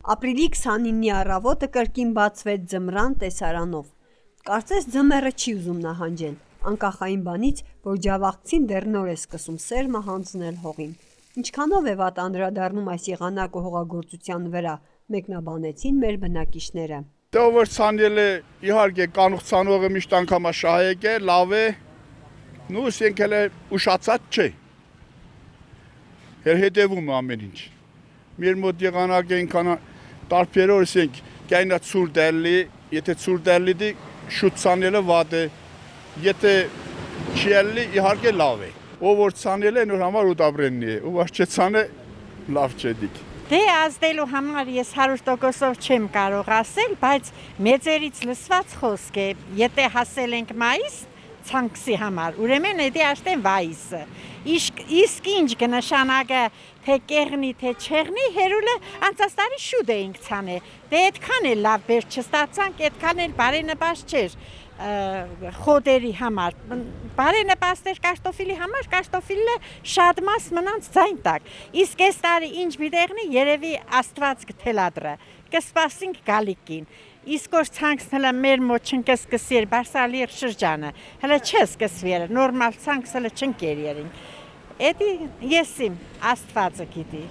Ապրիլի 29-ի առավոտը կրկին բացվեց ձմռան տեսարանով։ Կարծես ձմեռը չի ուզում նահանջել, անկախային բանից, որ ջավախցին դեռ նոր է սկսում սերմը հանձնել հողին։ Ինչքանով է վատ անդրադառնում այս եղանակը հողագործության վրա, մեկնաբանեցին մեր բնակիչները։ Դա որ ցանել է, իհարկե կանուխ ցանողը միշտ անգամ շահեք է, լավ է, նույն ենք էլ ուշացած չէ։ Հետևում ամեն ինչ։ Մեր մոտ եղանակ այնքան տարբերոր ենք, կայնա ցուր դալի, եթե ցուր դալի շուտ ցանելը վատ է, եթե չի ալի իհարկե լավ է։ Ով որ ցանել է նոր համար ուտաբրեննի է, ով ոչ ցանը լավ չէ դիք։ Դե ազդելու համար ես 100%-ով չեմ կարող ասել, բայց մեծերից լսված խոսք է, եթե հասել ենք մայիս ցանքսի համար, ուրեմն էդի աշտեն վայիսը։ Իսկ ինչ կնշանակը թե կեղնի, թե չեղնի, հերուլը անցաստարի շուտ էինք ցանել։ Դե այդքան էլ լավ բեր չստացանք, այդքան էլ բարենպաստ չէր խոդերի համար, բարենպաստ էր կարտոֆիլի համար, կարտոֆիլը շատ մաս մնանց ձայն տակ, իսկ այս տարի ինչ մի տեղնի երևի աստված կթելադրը, կսպասինք գալիքին, իսկ որ ցանքսն հլը մեր մոտ չնկսկսի էր բարսալիղ շրջանը, հլը չսկսվի էր, նորմալ ցանքս հլը չնկեր երին, էդի եսիմ աստվածը գիտի։